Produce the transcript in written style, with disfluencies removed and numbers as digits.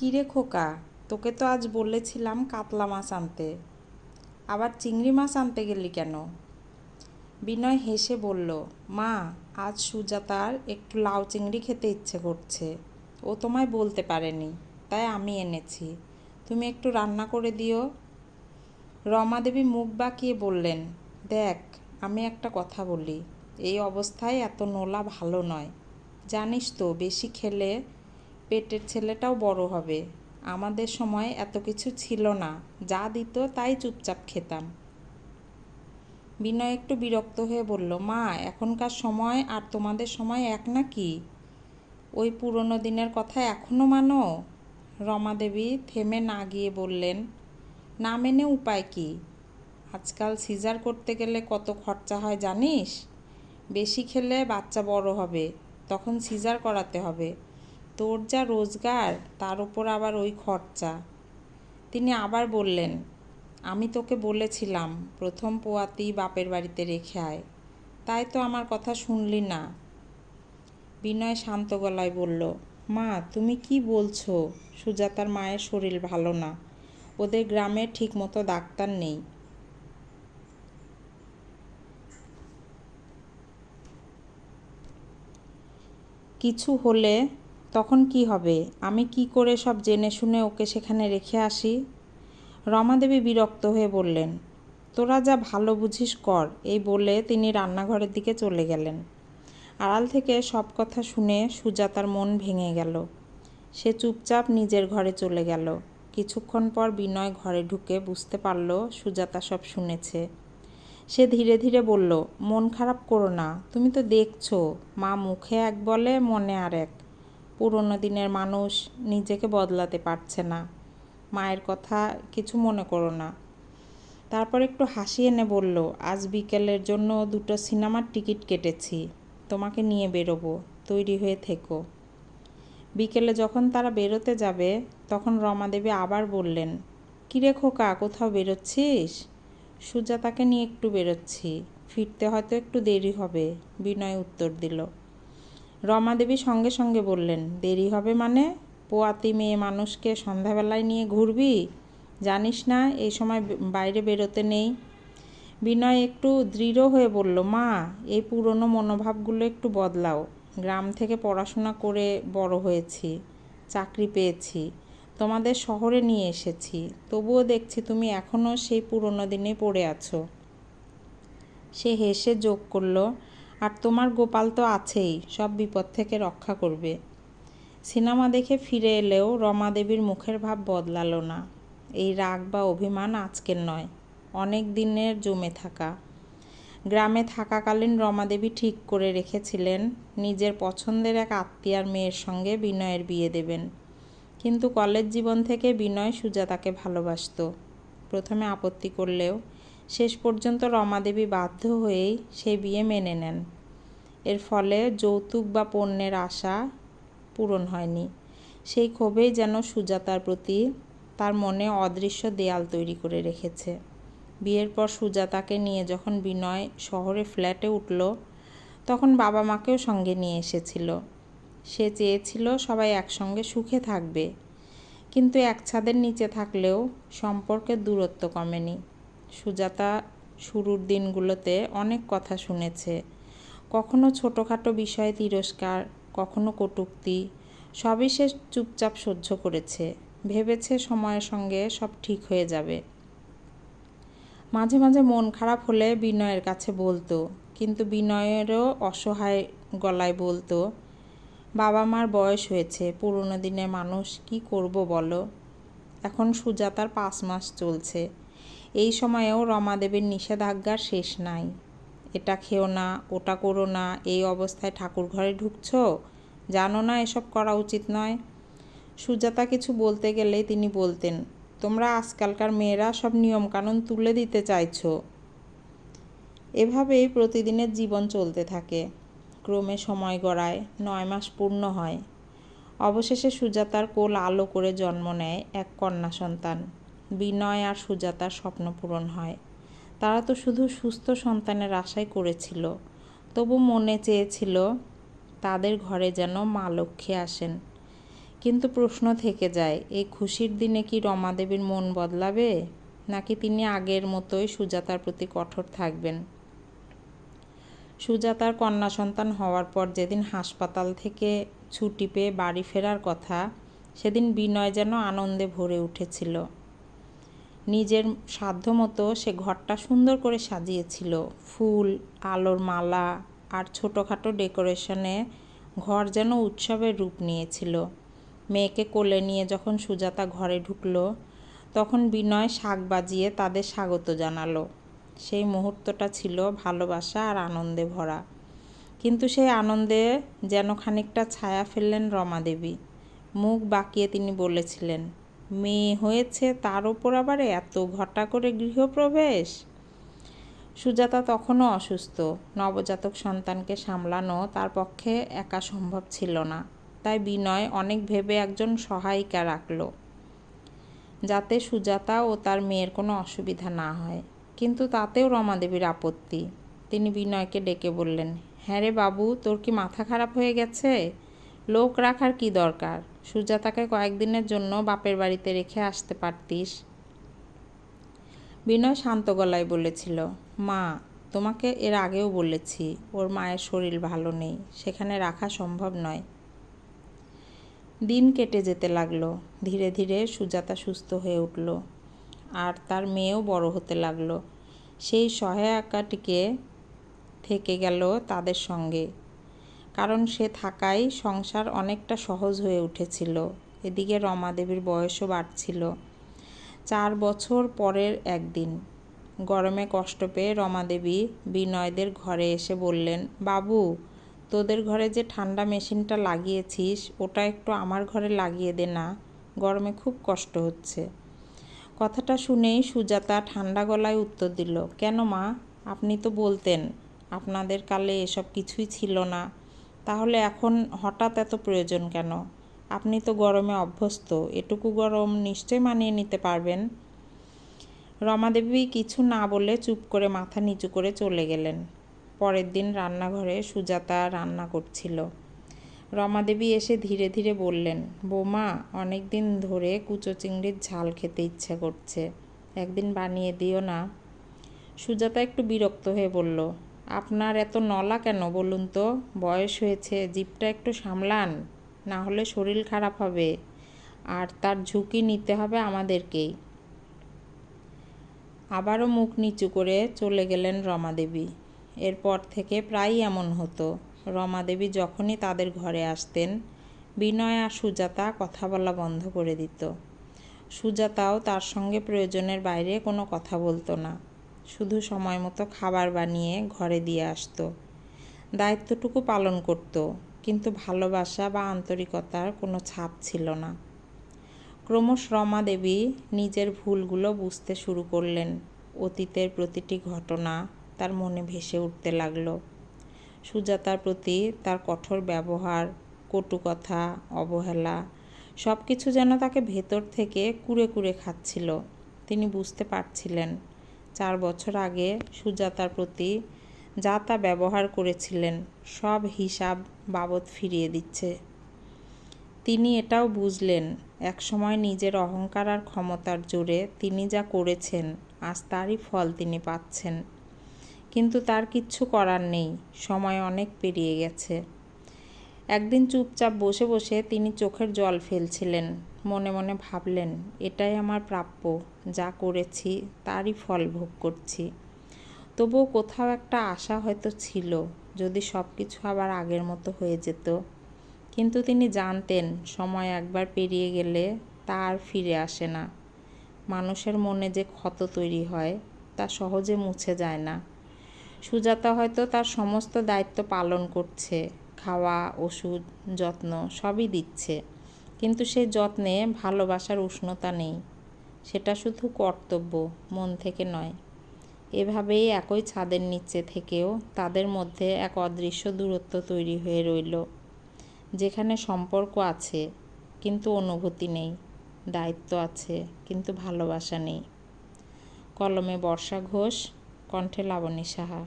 কিরে খোকা, তোকে তো আজ বলেছিলাম কাতলা মাছ আনতে, আবার চিংড়ি মাছ আনতে গেলি কেন? বিনয় হেসে বলল, মা, আজ সুজাতার একটু লাউ চিংড়ি খেতে ইচ্ছে করছে। ও তোমায় বলতে পারেনি, তাই আমি এনেছি। তুমি একটু রান্না করে দিও। রমা দেবী মুখ বাঁকিয়ে বললেন, দেখ, আমি একটা কথা বলি, এই অবস্থায় এত নোলা ভালো নয়। জানিস তো, বেশি খেলে পেটের ছেলেটাও বড় হবে। আমাদের সময় এত কিছু ছিল না, যা দিত তাই চুপচাপ খেতাম। বিনয় একটু বিরক্ত হয়ে বলল, মা, এখনকার সময় আর তোমাদের সময় এক নাকি? ওই পুরনো দিনের কথা এখনও মানো? রমা দেবী থেমে না গিয়ে বললেন, না মেনে উপায় কি? আজকাল সিজার করতে গেলে কত খরচা হয় জানিস? বেশি খেলে বাচ্চা বড় হবে, তখন সিজার করাতে হবে। তোর যা রোজগার, তার উপর আবার ওই খরচা। তিনি আবার বললেন, আমি তোকে বলেছিলাম প্রথম পোয়াতি বাপের বাড়িতে রেখে আয়, তাই তো আমার কথা শুনলি না। বিনয় শান্ত গলায় বলল, মা, তুমি কি বলছো? সুজাতার মায়ের শরীর ভালো না, ওদের গ্রামে ঠিকমতো ডাক্তার নেই। কিছু হলে তখন কি হবে? আমি কি করে সব জেনে শুনে ওকে সেখানে রেখে আসি? রমাদেবী বিরক্ত হয়ে বললেন, তোরা যা ভালো বুঝিস কর। এই বলে তিনি রান্নাঘরের দিকে চলে গেলেন। আড়াল থেকে সব কথা শুনে সুজাতার মন ভেঙে গেল। সে চুপচাপ নিজের ঘরে চলে গেল। কিছুক্ষণ পর বিনয় ঘরে ঢুকে বুঝতে পারল সুজাতা সব শুনেছে। সে ধীরে ধীরে বলল, মন খারাপ করো না, তুমি তো দেখছো, মা মুখে এক বলে মনে আর এক। পুরনো দিনের মানুষ, নিজেকে বদলাতে পারছে না। মায়ের কথা কিছু মনে করো না। তারপর একটু হাসি এনে বলল, আজ বিকেলের জন্য 2টো সিনেমার টিকিট কেটেছি, তোমাকে নিয়ে বেরোবো, তৈরি হয়ে থেকো। বিকেলে যখন তারা বেরোতে যাবে, তখন রমাদেবী আবার বললেন, কিরে খোকা, কোথাও বেরোচ্ছিস? সুজাতাকে নিয়ে একটু বেরোচ্ছি, ফিরতে হয়তো একটু দেরি হবে, বিনয় উত্তর দিল। রমাদেবী সঙ্গে সঙ্গে বললেন, দেরি হবে মানে? পোয়াতি মেয়ে মানুষকে সন্ধ্যাবেলায় নিয়ে ঘুরবি? জানিস না এই সময় বাইরে বেরোতে নেই? বিনয় একটু দৃঢ় হয়ে বলল, মা, এই পুরনো মনোভাবগুলো একটু বদলাও। গ্রাম থেকে পড়াশোনা করে বড় হয়েছি, চাকরি পেয়েছি, তোমাদের শহরে নিয়ে এসেছি, তবুও দেখছি তুমি এখনও সেই পুরনো দিনে পড়ে আছো। সে হেসে যোগ করল, আর তোমার গোপাল তো আছেই, সব বিপদ থেকে রক্ষা করবে। সিনেমা দেখে ফিরে এলেও রমাদেবীর মুখের ভাব বদলালো না। এই রাগ বা অভিমান আজকের নয়, অনেক দিনের জমে থাকা। গ্রামে থাকাকালীন রমাদেবী ঠিক করে রেখেছিলেন নিজের পছন্দের এক আত্মীয়ার মেয়ের সঙ্গে বিনয়ের বিয়ে দেবেন। কিন্তু কলেজ জীবন থেকে বিনয় সুজাতাকে ভালোবাসত। প্রথমে আপত্তি করলেও শেষ পর্যন্ত রমাদেবী বাধ্য হয়েই সেই বিয়ে মেনে নেন। এর ফলে যৌতুক বা পণ্যের আশা পূরণ হয়নি। সেই ক্ষোভেই যেন সুজাতার প্রতি তার মনে অদৃশ্য দেয়াল তৈরি করে রেখেছে। বিয়ের পর সুজাতাকে নিয়ে যখন বিনয় শহরে ফ্ল্যাটে উঠল, তখন বাবা মাকেও সঙ্গে নিয়ে এসেছিল। সে চেয়েছিল সবাই একসঙ্গে সুখে থাকবে, কিন্তু এক ছাদের নিচে থাকলেও সম্পর্কের দূরত্ব কমেনি। সুজাতা শুরুর দিনগুলোতে অনেক কথা শুনেছে, কখনো ছোটোখাটো বিষয়ে তিরস্কার, কখনো কটূক্তি, সবই সে চুপচাপ সহ্য করেছে। ভেবেছে সময়ের সঙ্গে সব ঠিক হয়ে যাবে। মাঝে মাঝে মন খারাপ হলে বিনয়ের কাছে বলতো, কিন্তু বিনয়েরও অসহায় গলায় বলতো, বাবা মার বয়স হয়েছে, পুরনো দিনের মানুষ, কি করব বলো? এখন সুজাতার 5 মাস চলছে। এই সময়েও রমাদেবীর নিষেধাজ্ঞার শেষ নাই। এটা খেও না, ওটা করো না, এই অবস্থায় ঠাকুর ঘরে ঢুকছো, জানো না এসব করা উচিত নয়? সুজাতা কিছু বলতে গেলেই তিনি বলতেন, তোমরা আজকালকার মেয়েরা সব নিয়মকানুন তুলে দিতে চাইছো। এভাবেই প্রতিদিনের জীবন চলতে থাকে। ক্রমে সময় গড়ায়, 9 মাস পূর্ণ হয়। অবশেষে সুজাতার কোল আলো করে জন্ম নেয় এক কন্যা সন্তান। বিনয় আর সুজাতার স্বপ্ন পূরণ হয়। তারা তো শুধু সুস্থ সন্তানের আশাই করেছিল, তবু মনে চেয়েছিল তাদের ঘরে যেন মা লক্ষ্মী আসেন। কিন্তু প্রশ্ন থেকে যায়, এই খুশির দিনে কি রমাদেবীর মন বদলাবে, নাকি তিনি আগের মতোই সুজাতার প্রতি কঠোর থাকবেন? সুজাতার কন্যা সন্তান হওয়ার পর যেদিন হাসপাতাল থেকে ছুটি পেয়ে বাড়ি ফেরার কথা, সেদিন বিনয় যেন আনন্দে ভরে উঠেছিল। নিজের সাধ্যমতো সে ঘরটা সুন্দর করে সাজিয়েছিল। ফুল, আলোর মালা আর ছোটোখাটো ডেকোরেশনে ঘর যেন উৎসবের রূপ নিয়েছিল। মেয়েকে কোলে নিয়ে যখন সুজাতা ঘরে ঢুকলো, তখন বিনয় শাঁখ বাজিয়ে তাদের স্বাগত জানালো। সেই মুহূর্তটা ছিল ভালোবাসা আর আনন্দে ভরা। কিন্তু সেই আনন্দে যেন খানিকটা ছায়া ফেললেন রমাদেবী। মুখ বাঁকিয়ে তিনি বলেছিলেন, মেয়ে হয়েছে, তার ওপর আবার এত ঘটা করে গৃহপ্রবেশ। সুজাতা তখনও অসুস্থ। নবজাতক সন্তানকে সামলানো তার পক্ষে একা সম্ভব ছিল না। তাই বিনয় অনেক ভেবে একজন সহায়িকা রাখল, যাতে সুজাতা ও তার মেয়ের কোনো অসুবিধা না হয়। কিন্তু তাতেও রমাদেবীর আপত্তি। তিনি বিনয়কে ডেকে বললেন, হ্যাঁ রে বাবু, তোর কি মাথা খারাপ হয়ে গেছে? লোক রাখার কি দরকার? সুজাতাকে কয়েকদিনের জন্য বাপের বাড়িতে রেখে আসতে পারতিস। বিনয় শান্ত গলায় বলেছিল, মা, তোমাকে এর আগেও বলেছি, ওর মায়ের শরীর ভালো নেই, সেখানে রাখা সম্ভব নয়। দিন কেটে যেতে লাগলো। ধীরে ধীরে সুজাতা সুস্থ হয়ে উঠল, আর তার মেয়েও বড় হতে লাগলো। সেই সহায়িকাটিকে থেকে গেল তাদের সঙ্গে, কারণ সে থাকায় সংসার অনেকটা সহজ হয়ে উঠেছিল। এদিকে রমাদেবীর বয়সও বাড়ছিল। 4 বছর পরের একদিন গরমে কষ্ট পেয়ে রমাদেবী বিনয়দের ঘরে এসে বললেন, বাবু, তোদের ঘরে যে ঠান্ডা মেশিনটা লাগিয়েছিস, ওটা একটু আমার ঘরে লাগিয়ে দে না, গরমে খুব কষ্ট হচ্ছে। কথাটা শুনেই সুজাতা ঠান্ডা গলায় উত্তর দিল, কেন মা, আপনি তো বলতেন আপনাদের কালে এসব কিছুই ছিল না, তাহলে এখন হঠাৎ এত প্রয়োজন কেন? আপনি তো গরমে অভ্যস্ত, এটুকু গরম নিশ্চয় মানিয়ে নিতে পারবেন। রমাদেবী কিছু না বলে চুপ করে মাথা নিচু করে চলে গেলেন। পরের দিন রান্নাঘরে সুজাতা রান্না করছিল। রমাদেবী এসে ধীরে ধীরে বললেন, বৌমা, অনেক দিন ধরে কুচো চিংড়ির ঝাল খেতে ইচ্ছে করছে, একদিন বানিয়ে দিও না। সুজাতা একটু বিরক্ত হয়ে বলল, আপনার এত নলা কেন বলুন তো? বয়স হয়েছে, জিভটা একটু সামলান, না হলে শরীর খারাপ হবে, আর তার ঝুঁকি নিতে হবে আমাদেরকেই। আবারও মুখ নিচু করে চলে গেলেন রমাদেবী। এরপর থেকে প্রায়ই এমন হতো। রমাদেবী যখনই তাদের ঘরে আসতেন, বিনয় আর সুজাতা কথা বলা বন্ধ করে দিত। সুজাতাও তার সঙ্গে প্রয়োজনের বাইরে কোনো কথা বলতো না, শুধু সময় মতো খাবার বানিয়ে ঘরে দিয়ে আসতো। দায়িত্বটুকু পালন করত, কিন্তু ভালোবাসা বা আন্তরিকতার কোনো ছাপ ছিল না। ক্রমশ রমাদেবী নিজের ভুলগুলো বুঝতে শুরু করলেন। অতীতের প্রতিটি ঘটনা তার মনে ভেসে উঠতে লাগলো। সুজাতার প্রতি তার কঠোর ব্যবহার, কটু কথা, অবহেলা, সব কিছু যেন তাকে ভেতর থেকে কুরে কুরে খাচ্ছিল। তিনি বুঝতে পারছিলেন 4 বছর আগে সুজাতার প্রতি যা তা ব্যবহার করেছিলেন, সব হিসাব বাবদ ফিরিয়ে দিচ্ছে। তিনি এটাও বুঝলেন, একসময় নিজের অহংকার আর ক্ষমতার জোরে তিনি যা করেছেন, আজ তারই ফল তিনি পাচ্ছেন। কিন্তু তার কিচ্ছু করার নেই, সময় অনেক পেরিয়ে গেছে। একদিন চুপচাপ বসে বসে তিনি চোখের জল ফেলছিলেন। মনে মনে ভাবলেন, এটাই আমার প্রাপ্য, যা করেছি তারই ফল ভোগ করছি। তবুও কোথাও একটা আশা হয়তো ছিল, যদি সব কিছু আবার আগের মতো হয়ে যেত। কিন্তু তিনি জানতেন, সময় একবার পেরিয়ে গেলে তা আর ফিরে আসে না। মানুষের মনে যে ক্ষত তৈরি হয়, তা সহজে মুছে যায় না। সুজাতা হয়তো তার সমস্ত দায়িত্ব পালন করছে, খাওয়া, ওষুধ, যত্ন সবই দিচ্ছে, কিন্তু সেই যত্নে ভালোবাসার উষ্ণতা নেই। সেটা শুধু কর্তব্য, মন থেকে নয়। এভাবেই একই ছাদের নিচে থেকেও তাদের মধ্যে এক অদৃশ্য দূরত্ব তৈরি হয়ে রইল, যেখানে সম্পর্ক আছে কিন্তু অনুভূতি নেই, দায়িত্ব আছে কিন্তু ভালোবাসা নেই। কলমে বর্ষা ঘোষ, কণ্ঠে লাবণী সাহা।